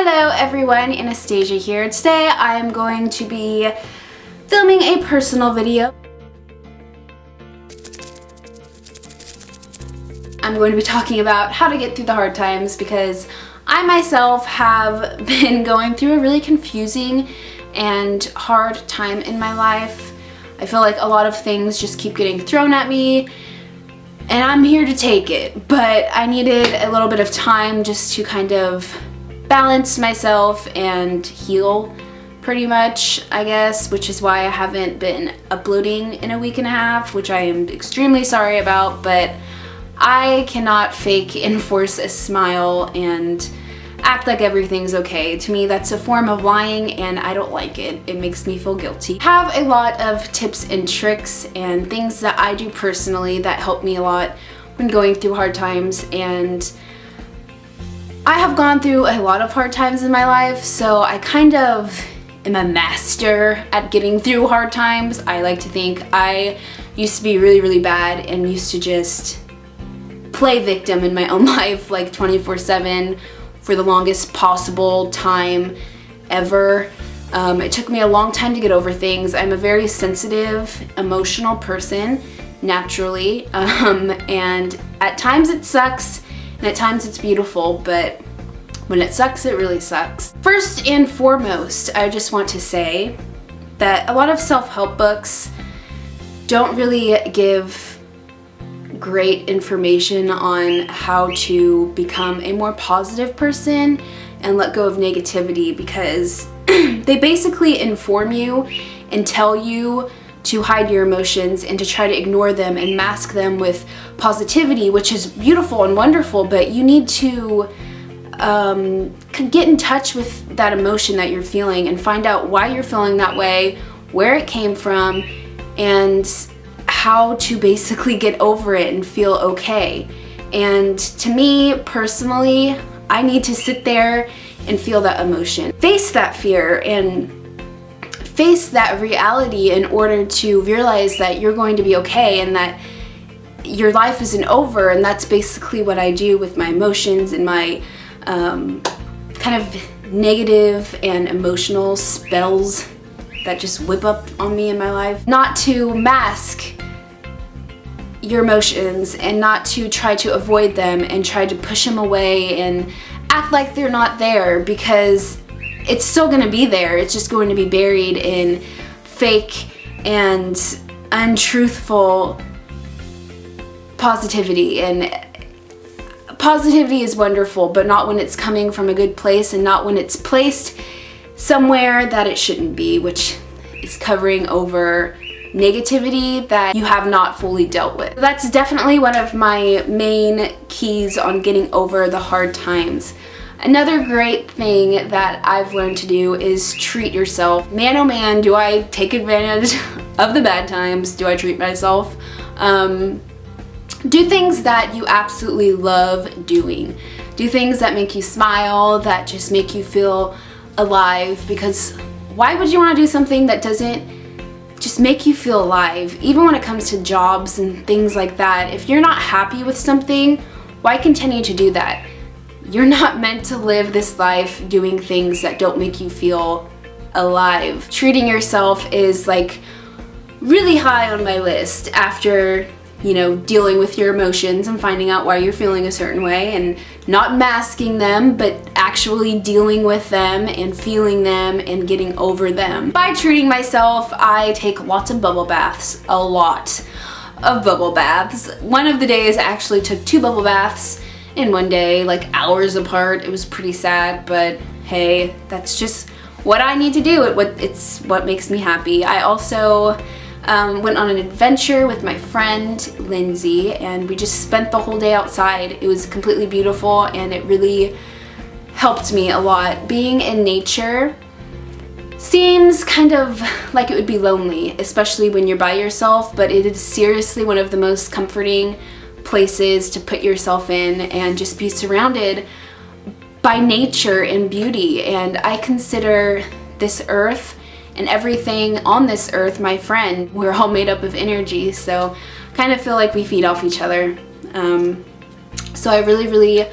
Hello everyone, Anastasjia here. Today I am going to be filming a personal video. I'm going to be talking about how to get through the hard times because I myself have been going through a really confusing and hard time in my life. I feel like a lot of things just keep getting thrown at me and I'm here to take it, but I needed a little bit of time just to kind of balance myself and heal pretty much, I guess, which is why I haven't been uploading in a week and a half, which I am extremely sorry about, but I cannot fake and force a smile and act like everything's okay. To me, that's a form of lying and I don't like it. It makes me feel guilty. I have a lot of tips and tricks and things that I do personally that help me a lot when going through hard times, and I have gone through a lot of hard times in my life, so I kind of am a master at getting through hard times. I like to think. I used to be really bad and used to just play victim in my own life like 24/7 for the longest possible time ever. It took me a long time to get over things. I'm a very sensitive, emotional person naturally, and at times it sucks and at times it's beautiful, but when it sucks, it really sucks. First and foremost, I just want to say that a lot of self-help books don't really give great information on how to become a more positive person and let go of negativity, because they basically inform you and tell you to hide your emotions and to try to ignore them and mask them with positivity, which is beautiful and wonderful, but you need to get in touch with that emotion that you're feeling and find out why you're feeling that way, where it came from, and how to basically get over it and feel okay. And to me personally, I need to sit there and feel that emotion, face that fear, and face that reality in order to realize that you're going to be okay and that your life isn't over. And that's basically what I do with my emotions and my kind of negative and emotional spells that just whip up on me in my life. Not to mask your emotions and not to try to avoid them and try to push them away and act like they're not there, because it's still going to be there. It's just going to be buried in fake and untruthful positivity. And positivity is wonderful, but not when it's coming from a good place and not when it's placed somewhere that it shouldn't be, which is covering over negativity that you have not fully dealt with. That's definitely one of my main keys on getting over the hard times. Another great thing that I've learned to do is treat yourself. Man, oh man, do I take advantage of the bad times. Do I treat myself? Do things that you absolutely love doing. Do things that make you smile, that just make you feel alive, because why would you want to do something that doesn't just make you feel alive? Even when it comes to jobs and things like that, if you're not happy with something, why continue to do that? You're not meant to live this life doing things that don't make you feel alive. Treating yourself is like really high on my list after, you know, dealing with your emotions and finding out why you're feeling a certain way and not masking them, but actually dealing with them and feeling them and getting over them. By treating myself, I take lots of bubble baths, a lot of bubble baths. One of the days I actually took 2 bubble baths in one day, like hours apart. It was pretty sad, but hey, that's just what I need to do. It's what makes me happy. I also went on an adventure with my friend Lindsay, and we just spent the whole day outside. It was completely beautiful and it really helped me a lot. Being in nature seems kind of like it would be lonely, especially when you're by yourself, but it is seriously one of the most comforting places to put yourself in and just be surrounded by nature and beauty. And I consider this earth and everything on this earth my friend. We're all made up of energy, so kind of feel like we feed off each other. So I really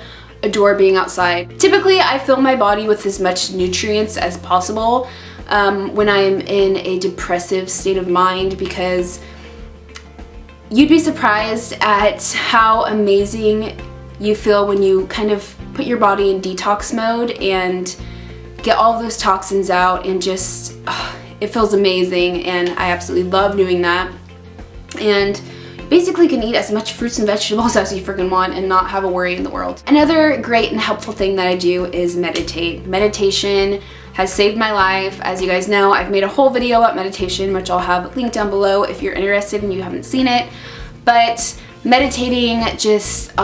adore being outside. Typically, I fill my body with as much nutrients as possible when I'm in a depressive state of mind, because you'd be surprised at how amazing you feel when you kind of put your body in detox mode and get all those toxins out, and just it feels amazing, and I absolutely love doing that. And basically can eat as much fruits and vegetables as you freaking want and not have a worry in the world. Another great and helpful thing that I do is meditate. Meditation has saved my life. As you guys know, I've made a whole video about meditation, which I'll have linked down below if you're interested and you haven't seen it. But meditating just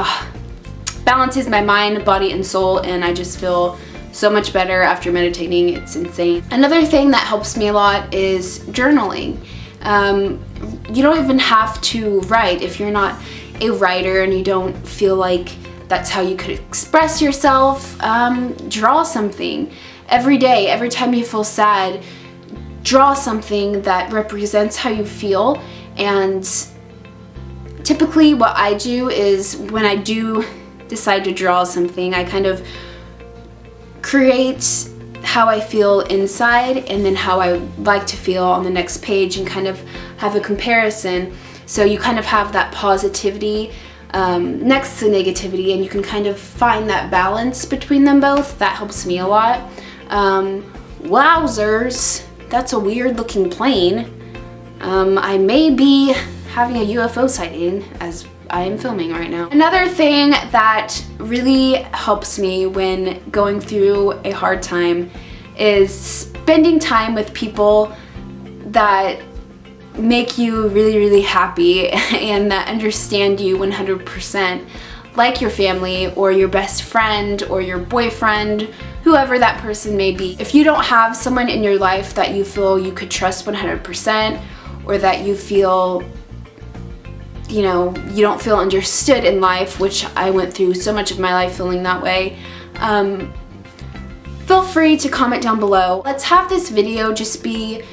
balances my mind, body, and soul, and I just feel so much better after meditating. It's insane. Another thing that helps me a lot is journaling. You don't even have to write if you're not a writer and you don't feel like that's how you could express yourself. Draw something every day. Every time you feel sad, draw something that represents how you feel. And typically what I do is, when I do decide to draw something, I kind of create how I feel inside and then how I like to feel on the next page, and kind of have a comparison. So you kind of have that positivity next to negativity, and you can kind of find that balance between them both. That helps me a lot. Wowzers, that's a weird looking plane. I may be having a UFO sighting as I am filming right now. Another thing that really helps me when going through a hard time is spending time with people that make you really, really happy and that understand you 100%, like your family or your best friend or your boyfriend, whoever that person may be. If you don't have someone in your life that you feel you could trust 100%, or that you feel, you know, you don't feel understood in life, which I went through so much of my life feeling that way, feel free to comment down below. Let's have this video just be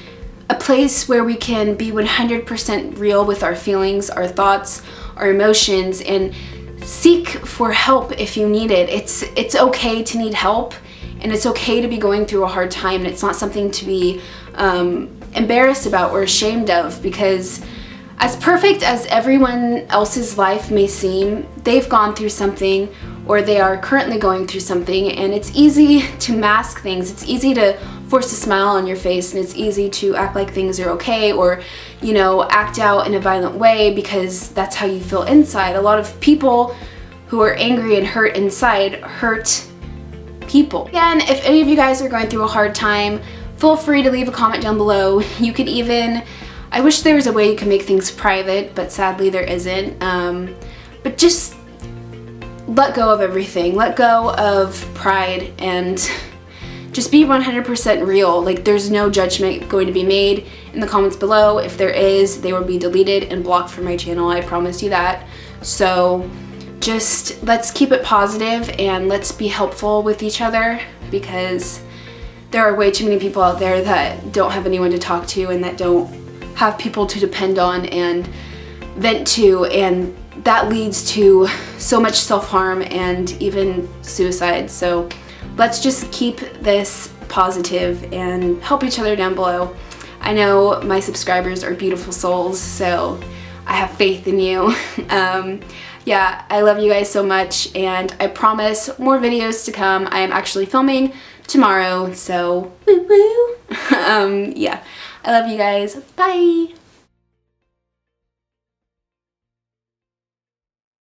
a place where we can be 100% real with our feelings, our thoughts, our emotions, and seek for help if you need it. It's okay to need help, and it's okay to be going through a hard time, and it's not something to be embarrassed about or ashamed of, because as perfect as everyone else's life may seem, they've gone through something, or they are currently going through something, and it's easy to mask things. It's easy to force a smile on your face, and it's easy to act like things are okay, or, you know, act out in a violent way because that's how you feel inside. A lot of people who are angry and hurt inside hurt people. Again, if any of you guys are going through a hard time, feel free to leave a comment down below. You could even, I wish there was a way you could make things private, but sadly there isn't. But just let go of everything. Let go of pride and just be 100% real. Like, there's no judgment going to be made in the comments below. If there is, they will be deleted and blocked from my channel. I promise you that. So just let's keep it positive and let's be helpful with each other, because there are way too many people out there that don't have anyone to talk to and that don't have people to depend on and vent to, and that leads to so much self-harm and even suicide. So let's just keep this positive and help each other down below. I know my subscribers are beautiful souls, so I have faith in you. Yeah, I love you guys so much, and I promise more videos to come. I am actually filming tomorrow, so woo woo. Yeah, I love you guys. Bye.